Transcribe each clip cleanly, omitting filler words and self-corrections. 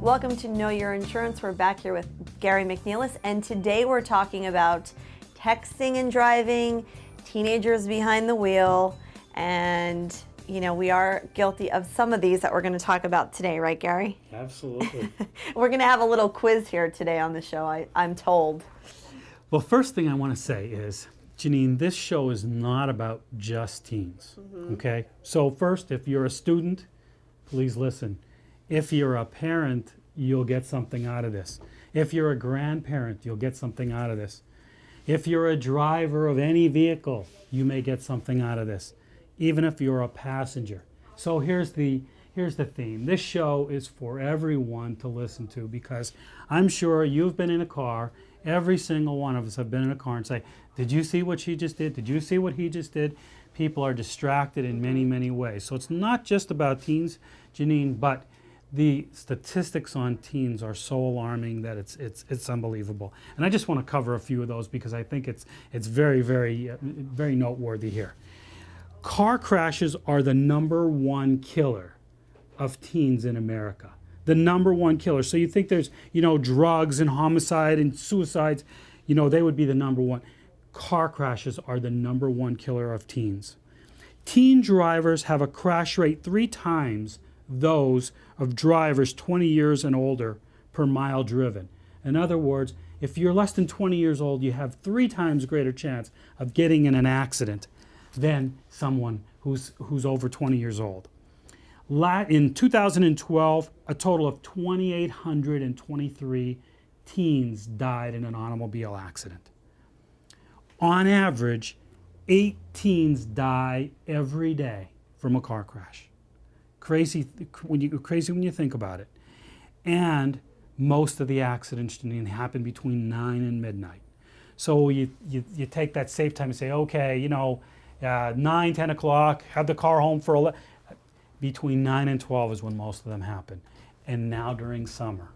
Welcome to Know Your Insurance. We're back here with Gary McNealis, and today we're talking about texting and driving, teenagers behind the wheel, and we are guilty of some of these that we're going to talk about today, right, Gary? Absolutely. We're going to have a little quiz here today on the show, I'm told. Well, first thing I want to say is, Jeannine, this show is not about just teens, okay? So first, if you're a student, please listen. If you're a parent, you'll get something out of this. If you're a grandparent, you'll get something out of this. If you're a driver of any vehicle, you may get something out of this, even if you're a passenger. So here's the theme. This show is for everyone to listen to, because I'm sure you've been in a car. Every single one of us have been in a car and say, did you see what she just did? Did you see what he just did? People are distracted in many, many ways. So it's not just about teens, Jeannine, but the statistics on teens are so alarming that it's unbelievable. And I just want to cover a few of those because I think it's very, very, very noteworthy here. Car crashes are the #1 killer of teens in America. The #1 killer. So you think there's, drugs and homicide and suicides, they would be the #1. Car crashes are the #1 killer of teens. Teen drivers have a crash rate 3 times those of drivers 20 years and older per mile driven. In other words, if you're less than 20 years old, you have 3 times greater chance of getting in an accident than someone who's over 20 years old. In 2012, a total of 2,823 teens died in an automobile accident. On average, 8 teens die every day from a car crash. Crazy when you think about it. And most of the accidents happen between 9 and midnight. So you take that safe time and say, okay, 9, 10 o'clock, have the car home for 11. Between 9 and 12 is when most of them happen. And now during summer.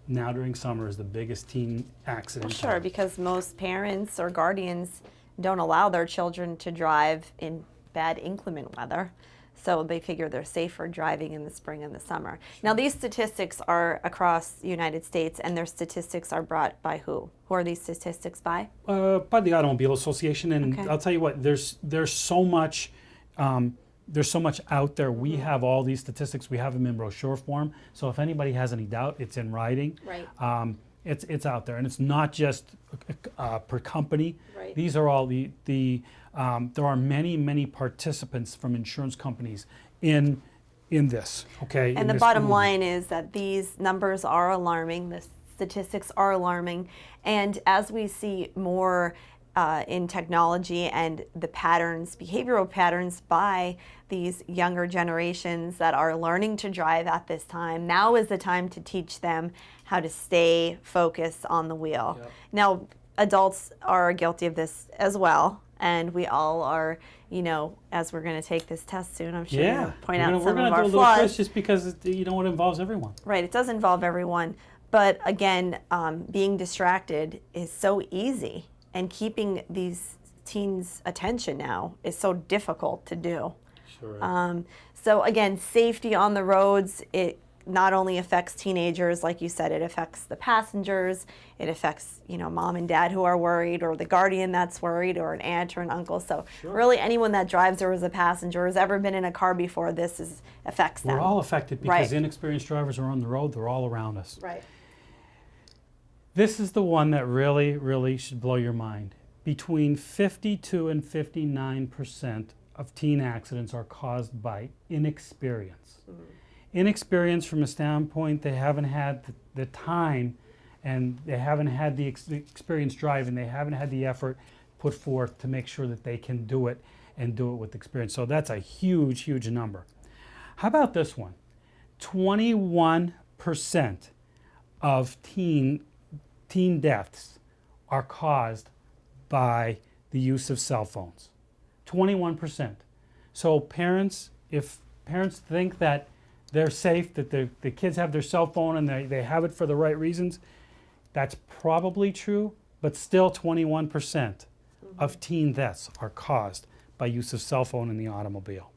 Now during summer is the biggest teen accident. Well, sure, because most parents or guardians don't allow their children to drive in bad inclement weather. So they figure they're safer driving in the spring and the summer. Now these statistics are across the United States, and their statistics are brought by who? Who are these statistics by? By the Automobile Association, and Okay. I'll tell you what, there's so much out there. We have all these statistics. We have them in brochure form. So if anybody has any doubt, it's in writing. Right. It's out there, and it's not just per company. Right. These are all there are many participants from insurance companies in this. Okay. And the bottom line is that these numbers are alarming. The statistics are alarming, and as we see more in technology and the behavioral patterns by these younger generations that are learning to drive at this time, now is the time to teach them how to stay focused on the wheel. Yep. Now, adults are guilty of this as well, and we all are, as we're going to take this test soon, I'm sure you'll point out some of our We're going to do a little flaws. quiz just because it involves everyone. Right, it does involve everyone, but again, being distracted is so easy. And keeping these teens' attention now is so difficult to do. Sure. So again, safety on the roads, it not only affects teenagers, like you said, it affects the passengers, it affects, mom and dad who are worried, or the guardian that's worried, or an aunt or an uncle. So Sure. really anyone that drives or is a passenger, has ever been in a car before, affects them. We're all affected because Right. inexperienced drivers are on the road. They're all around us. Right. This is the one that really, really should blow your mind. Between 52 and 59% of teen accidents are caused by inexperience. Inexperience from a standpoint they haven't had the time, and they haven't had the experience driving. They haven't had the effort put forth to make sure that they can do it and do it with experience. So that's a huge, huge number. How about this one? 21% of teen deaths are caused by the use of cell phones. 21%. So parents if parents think that they're safe, that the kids have their cell phone and they have it for the right reasons, that's probably true, but still 21% of teen deaths are caused by use of cell phone in the automobile.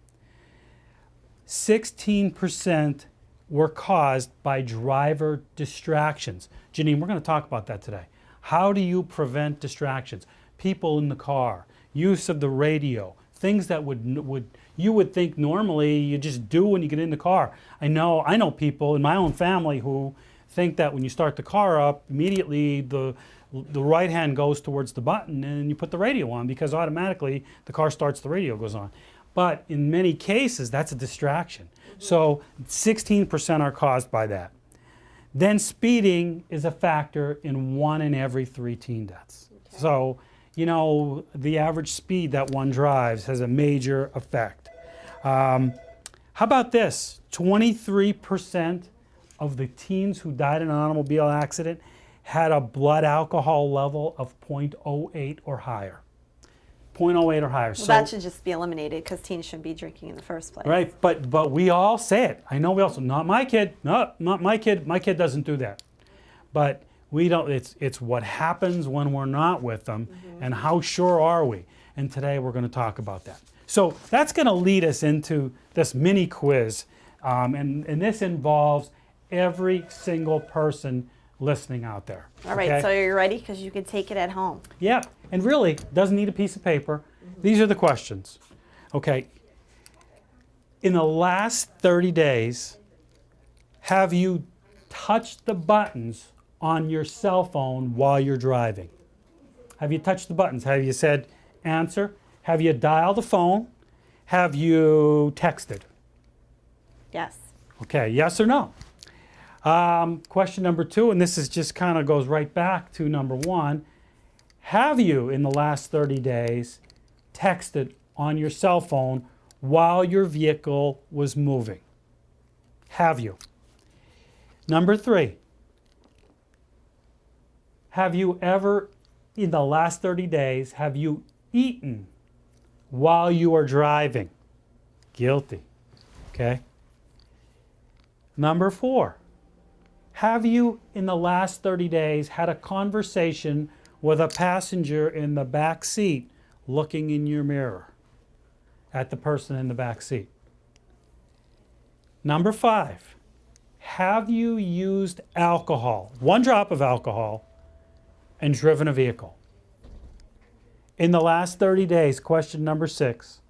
16% were caused by driver distractions. Jeannine, we're going to talk about that today. How do you prevent distractions? People in the car, use of the radio, things that you would think normally you just do when you get in the car. I know people in my own family who think that when you start the car up, immediately the right hand goes towards the button and you put the radio on because automatically the car starts, the radio goes on. But in many cases, that's a distraction. So 16% are caused by that. Then speeding is a factor in 1 in every 3 teen deaths. Okay. So, you know, the average speed that one drives has a major effect. How about this? 23% of the teens who died in an automobile accident had a blood alcohol level of 0.08 or higher. 0.08 or higher. Well, so that should just be eliminated because teens shouldn't be drinking in the first place. Right, but we all say it. I know we also, not my kid, not my kid. My kid doesn't do that. But we don't. It's what happens when we're not with them, and how sure are we? And today we're going to talk about that. So that's going to lead us into this mini quiz, and this involves every single person listening out there. All right, so you're ready? Because you can take it at home. Yeah, and really, doesn't need a piece of paper. These are the questions. Okay. In the last 30 days, have you touched the buttons on your cell phone while you're driving? Have you touched the buttons? Have you said answer? Have you dialed the phone? Have you texted? Yes. Okay, yes or no? Question number 2, and this is just kind of goes right back to number 1. Have you, in the last 30 days, texted on your cell phone while your vehicle was moving? Have you? Number 3, have you ever, in the last 30 days, have you eaten while you are driving? Guilty. Okay. Number 4, have you, in the last 30 days, had a conversation with a passenger in the back seat looking in your mirror at the person in the back seat? Number 5, have you used alcohol, 1 drop of alcohol, and driven a vehicle? In the last 30 days, question number 6,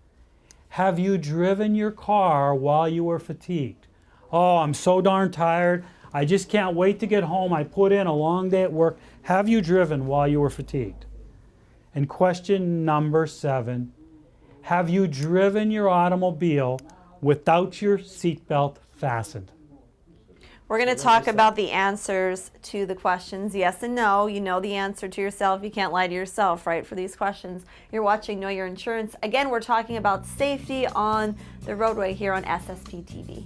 have you driven your car while you were fatigued? Oh, I'm so darn tired. I just can't wait to get home. I put in a long day at work. Have you driven while you were fatigued? And question number 7, have you driven your automobile without your seatbelt fastened? We're going to talk about the answers to the questions, yes and no. You know the answer to yourself. You can't lie to yourself, right, for these questions. You're watching Know Your Insurance. Again, we're talking about safety on the roadway here on SSP TV.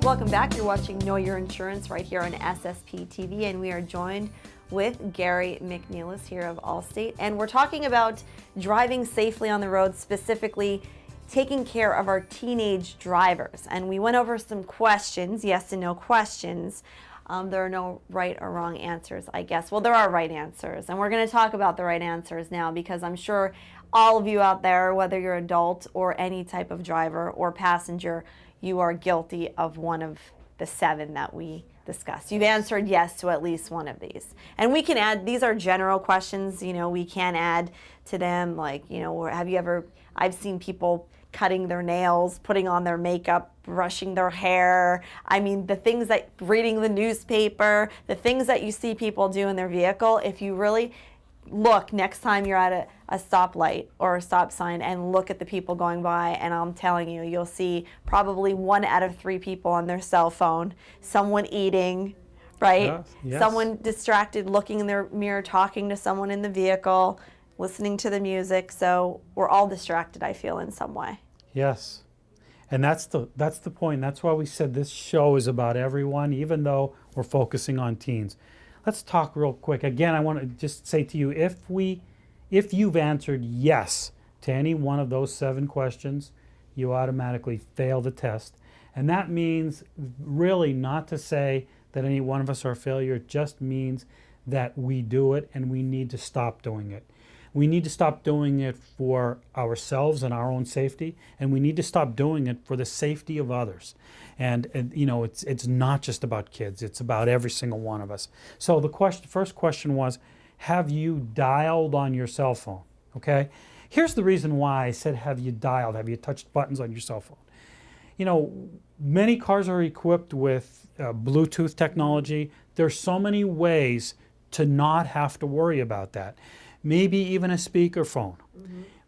Welcome back. You're watching Know Your Insurance right here on SSP TV, and we are joined with Gary McNealis here of Allstate, and we're talking about driving safely on the road, specifically taking care of our teenage drivers. And we went over some questions, yes and no questions. There are no right or wrong answers, I guess. Well, there are right answers, and we're going to talk about the right answers now, because I'm sure all of you out there, whether you're adult or any type of driver or passenger, you are guilty of one of the 7 that we discussed. You've answered yes to at least one of these. And we can add, these are general questions, you know, we can add to them, like, you know, have you ever, I've seen people cutting their nails, putting on their makeup, brushing their hair. I mean, the things that, reading the newspaper, the things that you see people do in their vehicle, if you really look next time you're at a stoplight or a stop sign and look at the people going by, and I'm telling you, you'll see probably 1 out of 3 people on their cell phone, someone eating, right? Yes, yes. Someone distracted, looking in their mirror, talking to someone in the vehicle, listening to the music. So we're all distracted, I feel, in some way. Yes. And that's the point. That's why we said this show is about everyone, even though we're focusing on teens. Let's talk real quick. Again, I want to just say to you, if you've answered yes to any one of those 7 questions, you automatically fail the test. And that means really not to say that any one of us are a failure. It just means that we do it and we need to stop doing it. We need to stop doing it for ourselves and our own safety, and we need to stop doing it for the safety of others. And it's not just about kids, it's about every single one of us. So the first question was, have you dialed on your cell phone? Okay? Here's the reason why I said have you dialed, have you touched buttons on your cell phone? Many cars are equipped with Bluetooth technology. There's so many ways to not have to worry about that. Maybe even a speakerphone.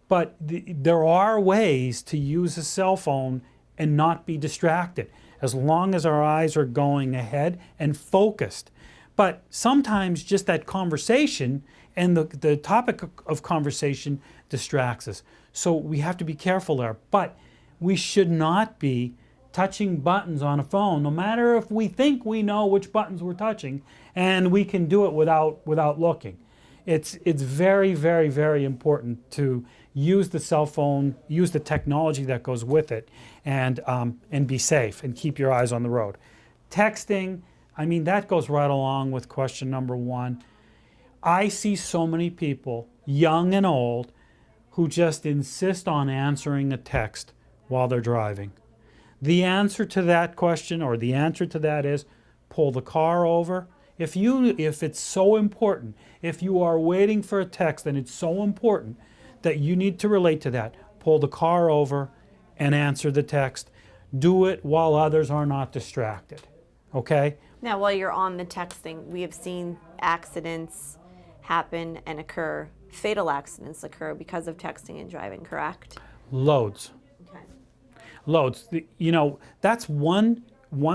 But there are ways to use a cell phone and not be distracted, as long as our eyes are going ahead and focused. But sometimes just that conversation and the topic of conversation distracts us. So we have to be careful there. But we should not be touching buttons on a phone, no matter if we think we know which buttons we're touching, and we can do it without looking. It's very, very, very important to use the cell phone, use the technology that goes with it, and be safe and keep your eyes on the road. Texting, that goes right along with question number 1. I see so many people, young and old, who just insist on answering a text while they're driving. The answer to that question, or the answer to that, is pull the car over. If it's so important, if you are waiting for a text and it's so important that you need to relate to that, pull the car over and answer the text. Do it while others are not distracted. Okay? Now, while you're on the texting, we have seen accidents happen and occur, fatal accidents occur because of texting and driving, correct? Loads. Okay. Loads. That's one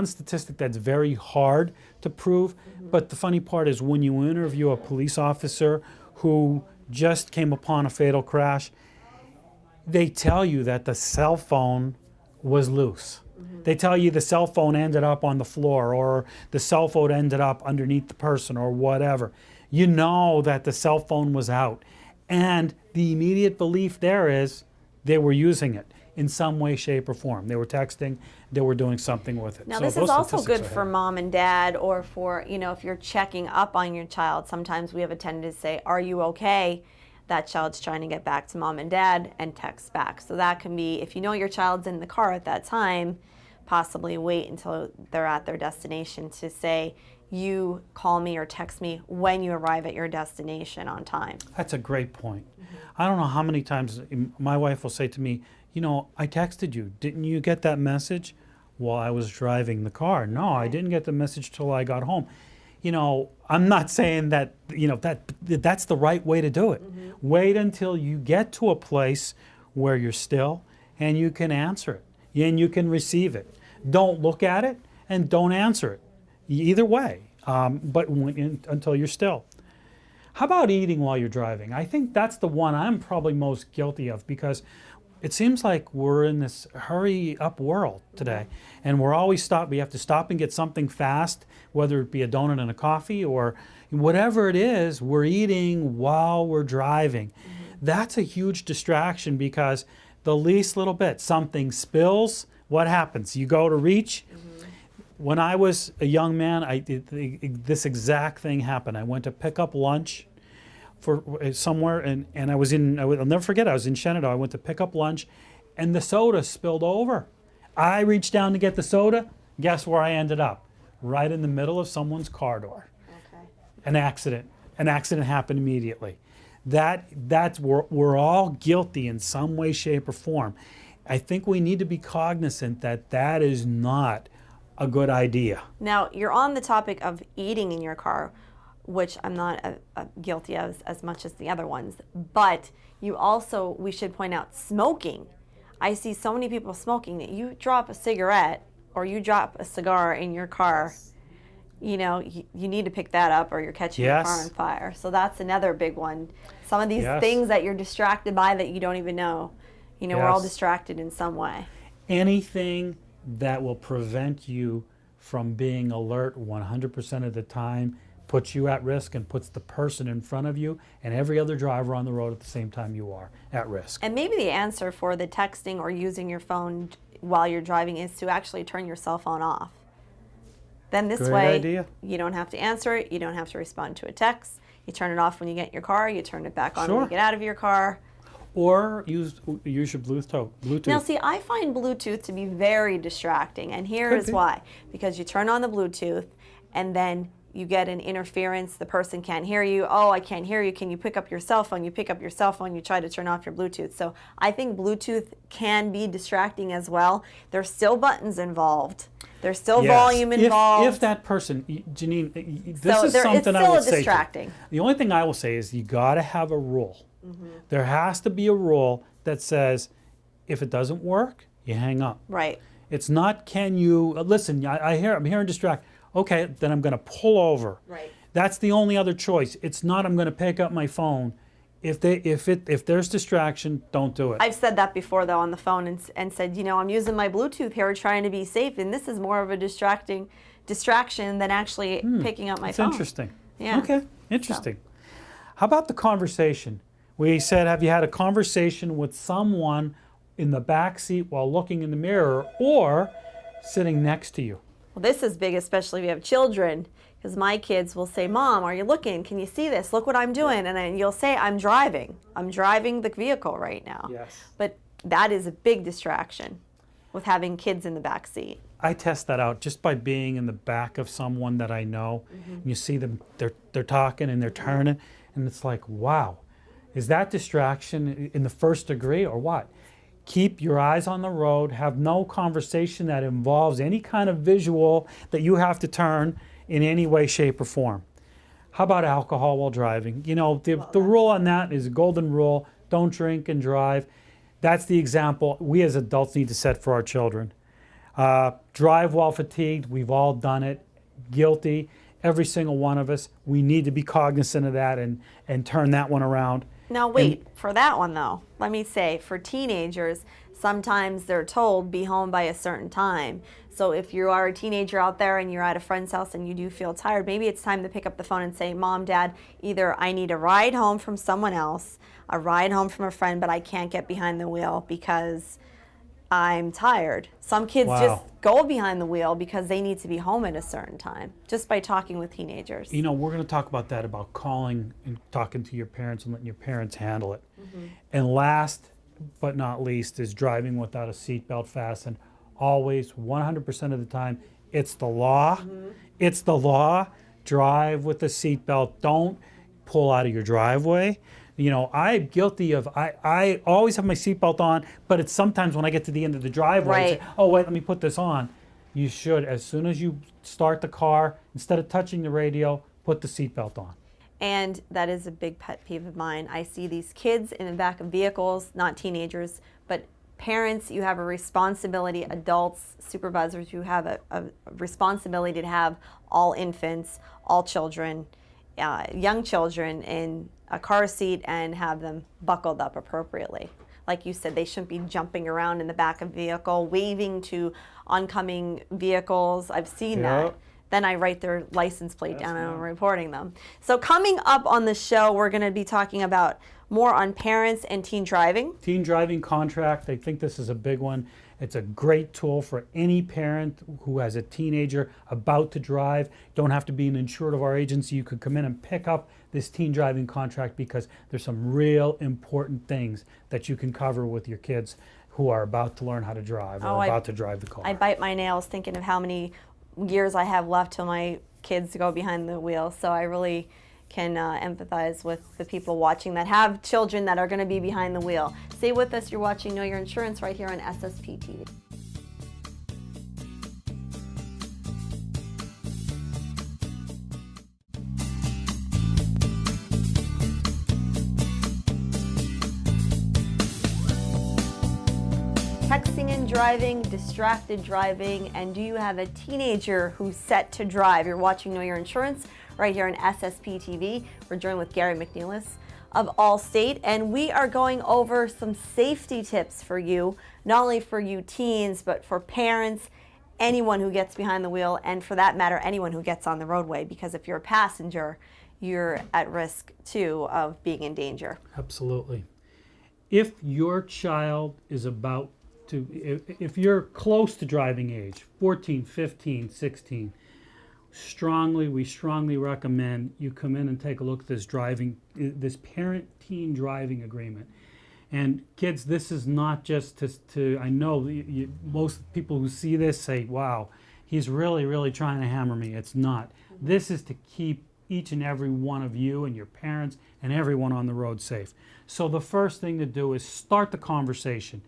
statistic that's very hard to prove, but the funny part is when you interview a police officer who just came upon a fatal crash, they tell you that the cell phone was loose. They tell you the cell phone ended up on the floor, or the cell phone ended up underneath the person, or whatever. You know that the cell phone was out. And the immediate belief there is they were using it in some way, shape, or form. They were texting, they were doing something with it. Now, So this those is also statistics good are for heavy. mom and dad, or for, if you're checking up on your child. Sometimes we have a tendency to say, are you okay? That child's trying to get back to mom and dad and text back. So that can be, if you know your child's in the car at that time, possibly wait until they're at their destination to say, you call me or text me when you arrive at your destination on time. That's a great point. I don't know how many times my wife will say to me, I texted you. Didn't you get that message while I was driving the car? No, I didn't get the message till I got home. I'm not saying that, that's the right way to do it. Wait until you get to a place where you're still and you can answer it and you can receive it. Don't look at it and don't answer it. Either way, until you're still. How about eating while you're driving? I think that's the one I'm probably most guilty of, because it seems like we're in this hurry up world today, and we're always we have to stop and get something fast, whether it be a donut and a coffee or whatever it is, we're eating while we're driving. That's a huge distraction, because the least little bit, something spills, what happens? You go to reach. When I was a young man, this exact thing happened. I went to pick up lunch for somewhere, and I'll never forget, I was in Shenandoah. I went to pick up lunch, and the soda spilled over. I reached down to get the soda. Guess where I ended up? Right in the middle of someone's car door. Okay. An accident. An accident happened immediately. We're all guilty in some way, shape, or form. I think we need to be cognizant that is not a good idea. Now, you're on the topic of eating in your car, which I'm not guilty of as much as the other ones. But we should point out, smoking. I see so many people smoking that you drop a cigarette or you drop a cigar in your car, you need to pick that up or you're catching your car on fire. So that's another big one. Some of these things that you're distracted by that you don't even know. We're all distracted in some way. anything that will prevent you from being alert 100% of the time puts you at risk and puts the person in front of you and every other driver on the road at the same time you are at risk. And maybe the answer for the texting or using your phone while you're driving is to actually turn your cell phone off. Then this Great way, idea. you don't have to answer it, you don't have to respond to a text. You turn it off when you get in your car, you turn it back on when you get out of your car. Or use your Bluetooth. Now see, I find Bluetooth to be very distracting, and here is why. Because you turn on the Bluetooth, and then you get an interference, the person can't hear you. Oh, I can't hear you, can you pick up your cell phone? You pick up your cell phone, you try to turn off your Bluetooth. So I think Bluetooth can be distracting as well. There's still buttons involved. There's still volume involved. If that person, Jeannine, this is something I would say. It's still distracting. The only thing I will say is you got to have a rule. There has to be a rule that says if it doesn't work, you hang up. Right. It's not can you, listen, I'm hearing distract. Okay, then I'm going to pull over. Right. That's the only other choice. It's not I'm going to pick up my phone. If there's distraction, don't do it. I've said that before though on the phone and said, you know, I'm using my Bluetooth here trying to be safe, and this is more of a distraction than actually picking up my phone. That's interesting. Yeah. Okay, interesting. How about the conversation? We said, have you had a conversation with someone in the back seat while looking in the mirror or sitting next to you? Well, this is big, especially if you have children, because my kids will say, Mom, are you looking? Can you see this? Look what I'm doing. And then you'll say, I'm driving. I'm driving the vehicle right now. Yes. But that is a big distraction with having kids in the back seat. I test that out just by being in the back of someone that I know. And you see them, they're talking and they're turning, and it's like, wow, is that distraction in the first degree or what? Keep your eyes on the road, have no conversation that involves any kind of visual that you have to turn in any way, shape, or form. How about alcohol while driving? You know, the rule on that is a golden rule, don't drink and drive. That's the example we as adults need to set for our children. Drive while fatigued, we've all done it, guilty, every single one of us. We need to be cognizant of that and turn that one around. Now wait, for that one though, let me say, for teenagers, sometimes they're told be home by a certain time. So if you are a teenager out there and you're at a friend's house and you do feel tired, maybe it's time to pick up the phone and say, Mom, Dad, either I need a ride home from someone else, a ride home from a friend, but I can't get behind the wheel because I'm tired. Some kids just go behind the wheel because they need to be home at a certain time, just by talking with teenagers. You know, we're going to talk about that, about calling and talking to your parents and letting your parents handle it. And last but not least is driving without a seatbelt fastened. Always, 100% of the time, it's the law. It's the law. Drive with a seatbelt. Don't pull out of your driveway. You know, I'm guilty of, I always have my seatbelt on, but it's sometimes when I get to the end of the driveway, I say, oh wait, let me put this on. You should, as soon as you start the car, instead of touching the radio, put the seatbelt on. And that is a big pet peeve of mine. I see these kids in the back of vehicles, not teenagers, but parents, you have a responsibility, adults, supervisors, you have a responsibility to have all infants, all children, young children in a car seat and have them buckled up appropriately. Like you said, they shouldn't be jumping around in the back of a vehicle, waving to oncoming vehicles. I've seen that. Then I write their license plate down and I'm reporting them. So coming up on the show, we're going to be talking about more on parents and teen driving. Teen driving contract, I think this is a big one. It's a great tool for any parent who has a teenager about to drive. Don't have to be an insured of our agency. You could come in and pick up this teen driving contract because there's some real important things that you can cover with your kids who are about to learn how to drive or about to drive the car. I bite my nails thinking of how many years I have left till my kids go behind the wheel. So I really can empathize with the people watching that have children that are going to be behind the wheel. Stay with us. You're watching Know Your Insurance right here on SSP TV. Texting and driving, distracted driving, and do you have a teenager who's set to drive? You're watching Know Your Insurance right here on SSP TV. We're joined with Gary McNealis, of Allstate, and we are going over some safety tips for you, not only for you teens, but for parents, anyone who gets behind the wheel, and for that matter, anyone who gets on the roadway, because if you're a passenger, you're at risk too of being in danger. Absolutely. If your child is about to, if you're close to driving age, 14, 15, 16, we strongly recommend you come in and take a look at this parent-teen driving agreement. And kids, this is not just to I know most people who see this say, wow, he's really, really trying to hammer me. It's not. This is to keep each and every one of you and your parents and everyone on the road safe. So the first thing to do is start the conversation.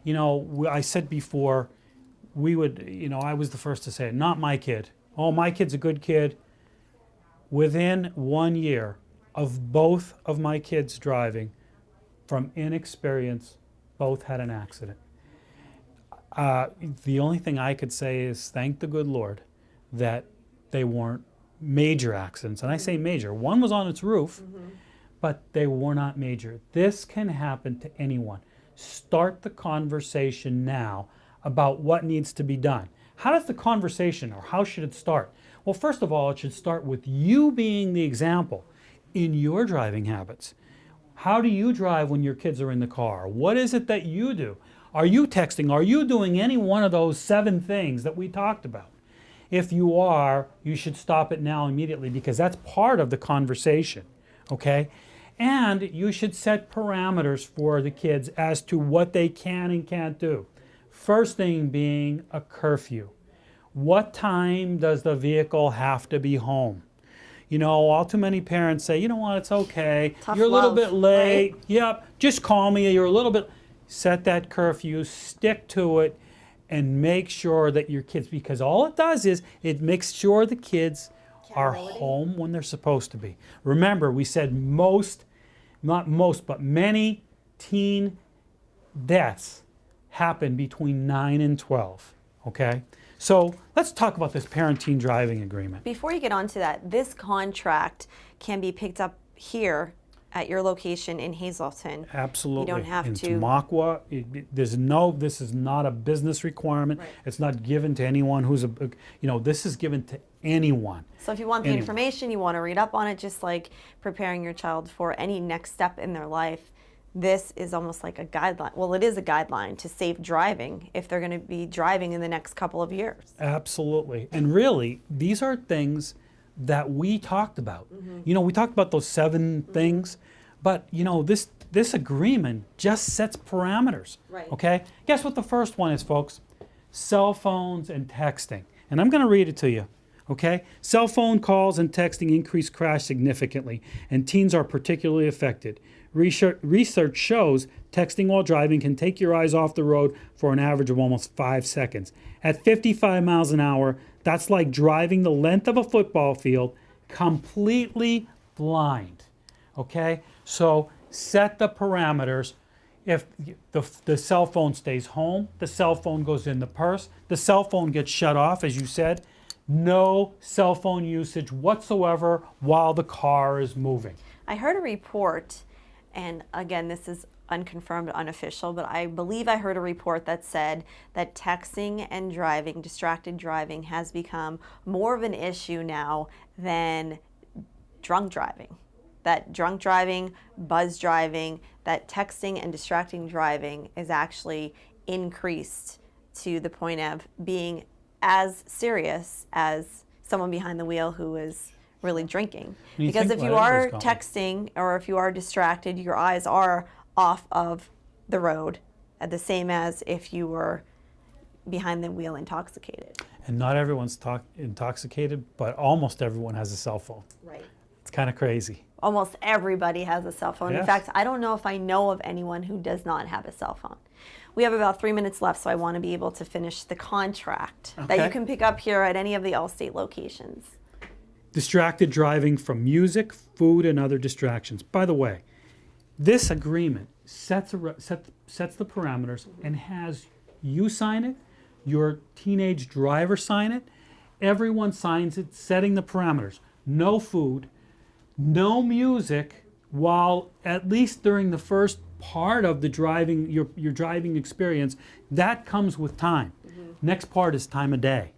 You know, I said before, I was the first to say it, not my kid. Oh, my kid's a good kid. Within 1 year of both of my kids driving, from inexperience, both had an accident. The only thing I could say is thank the good Lord that they weren't major accidents. And I say major. One was on its roof, but they were not major. This can happen to anyone. Start the conversation now about what needs to be done. How does the conversation, or how should it start? Well, first of all, it should start with you being the example in your driving habits. How do you drive when your kids are in the car? What is it that you do? Are you texting? Are you doing any one of those 7 things that we talked about? If you are, you should stop it now immediately, because that's part of the conversation, okay? And you should set parameters for the kids as to what they can and can't do. First thing being a curfew. What time does the vehicle have to be home? You know, all too many parents say, you know what, it's okay. Tough You're a little love, bit late. right? Yep, just call me. You're a little bit. Set that curfew, stick to it, and make sure that your kids, because all it does is it makes sure the kids are home when they're supposed to be. Remember, we said not most, but many teen deaths happen between 9 and 12, okay? So let's talk about this parent-teen driving agreement. Before you get onto that, this contract can be picked up here at your location in Hazleton. Absolutely. You don't have in to. Tamaqua, this is not a business requirement. Right. It's not given to anyone this is given to anyone. So if you want the information, you want to read up on it, just like preparing your child for any next step in their life, this is almost like a guideline. Well, it is a guideline to safe driving if they're going to be driving in the next couple of years. Absolutely. And really, these are things that we talked about. You know, we talked about those 7 things, but you know, this agreement just sets parameters. Right. Okay? Guess what the first one is, folks? Cell phones and texting. And I'm going to read it to you. Okay? Cell phone calls and texting increase crash significantly, and teens are particularly affected. Research shows texting while driving can take your eyes off the road for an average of almost 5 seconds. At 55 miles an hour, that's like driving the length of a football field completely blind. Okay? So set the parameters. If the cell phone stays home, the cell phone goes in the purse, the cell phone gets shut off, as you said. No cell phone usage whatsoever while the car is moving. I heard a report, and again, this is unconfirmed, unofficial, but I believe I heard a report that said that texting and driving, distracted driving, has become more of an issue now than drunk driving. That drunk driving, buzz driving, that texting and distracting driving is actually increased to the point of being as serious as someone behind the wheel who is really drinking. Because if you are texting or if you are distracted, your eyes are off of the road, the same as if you were behind the wheel intoxicated. And not everyone's intoxicated, but almost everyone has a cell phone. Right. It's kind of crazy. Almost everybody has a cell phone. Yes. In fact, I don't know if I know of anyone who does not have a cell phone. We have about 3 minutes left, so I want to be able to finish the contract that you can pick up here at any of the Allstate locations. Distracted driving from music, food, and other distractions. By the way, this agreement sets the parameters and has you sign it, your teenage driver sign it, everyone signs it, setting the parameters. No food, no music, while at least during the first part of the driving, your driving experience, that comes with time. Next part is time of day.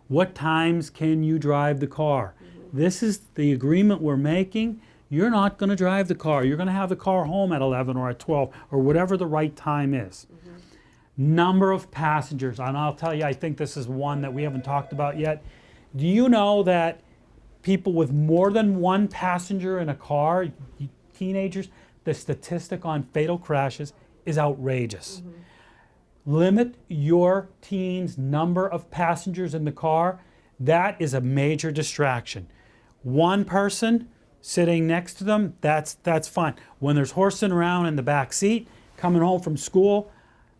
What times can you drive the car? This is the agreement we're making. You're not going to drive the car. You're going to have the car home at 11 or at 12 or whatever the right time is. Number of passengers, and I'll tell you, I think this is one that we haven't talked about yet. Do you know that people with more than one passenger in a car, teenagers, the statistic on fatal crashes is outrageous. Limit your teens' number of passengers in the car. That is a major distraction. One person sitting next to them, that's fine. When there's horsing around in the back seat, coming home from school,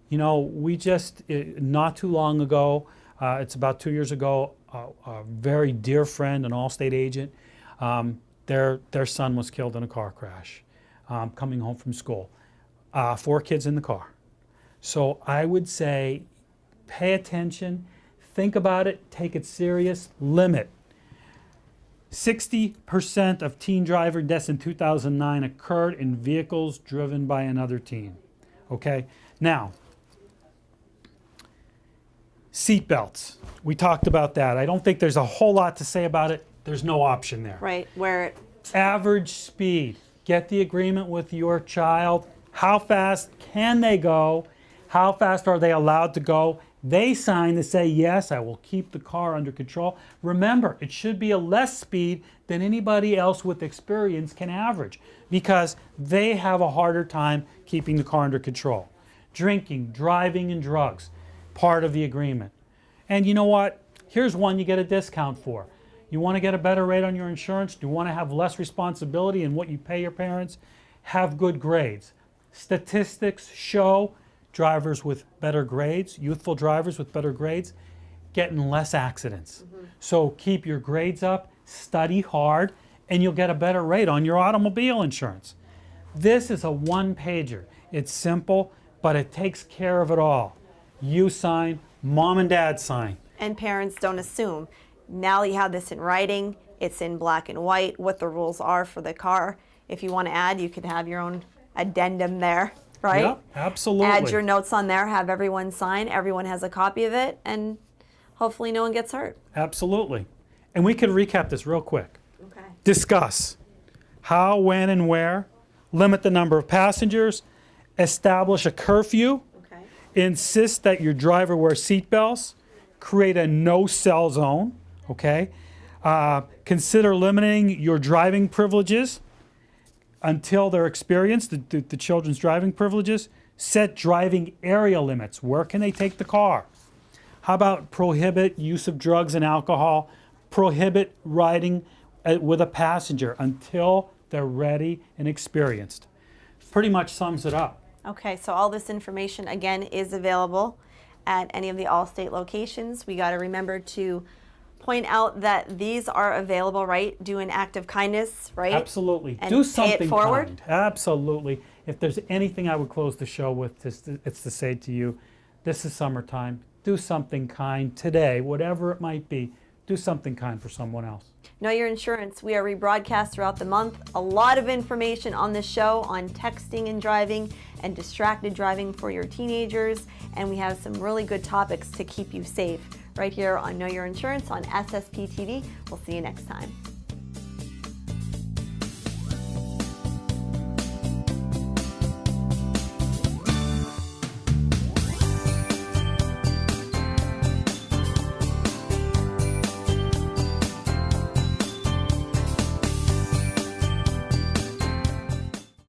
you know, we just, not too long ago, it's about 2 years ago, a very dear friend, an Allstate agent, their son was killed in a car crash coming home from school. 4 kids in the car. So I would say pay attention, think about it, take it serious, limit. 60% of teen driver deaths in 2009 occurred in vehicles driven by another teen. Okay? Now, seat belts. We talked about that. I don't think there's a whole lot to say about it. There's no option there. Right, where Average speed. Get the agreement with your child. How fast can they go? How fast are they allowed to go? They sign to say, yes, I will keep the car under control. Remember, it should be a less speed than anybody else with experience can average because they have a harder time keeping the car under control. Drinking, driving, and drugs, part of the agreement. And you know what? Here's one you get a discount for. You want to get a better rate on your insurance? Do you want to have less responsibility in what you pay your parents? Have good grades. Statistics show drivers with better grades, youthful drivers with better grades, getting less accidents. So keep your grades up, study hard, and you'll get a better rate on your automobile insurance. This is a one-pager. It's simple, but it takes care of it all. You sign, mom and dad sign. and parents don't assume. Now you have this in writing, it's in black and white, what the rules are for the car. If you want to add, you could have your own addendum there, right? Yep, absolutely. Add your notes on there, have everyone sign, everyone has a copy of it, and hopefully no one gets hurt. Absolutely. And we could recap this real quick. Okay. Discuss how, when, and where, limit the number of passengers, establish a curfew, Okay. insist that your driver wear seatbelts, create a no-cell zone, okay? Consider limiting your driving privileges until they're experienced, the children's driving privileges. Set driving area limits. Where can they take the car? How about prohibit use of drugs and alcohol? Prohibit riding with a passenger until they're ready and experienced. Pretty much sums it up. Okay, so all this information, again, is available at any of the Allstate locations. We got to remember to point out that these are available, right? Do an act of kindness, right? Absolutely. And Do pay something it forward. kind. Absolutely. If there's anything I would close the show with, it's to say to you, this is summertime. Do something kind today, whatever it might be. Do something kind for someone else. Know Your Insurance. We are rebroadcast throughout the month. A lot of information on this show on texting and driving and distracted driving for your teenagers. And we have some really good topics to keep you safe right here on Know Your Insurance on SSP TV. We'll see you next time.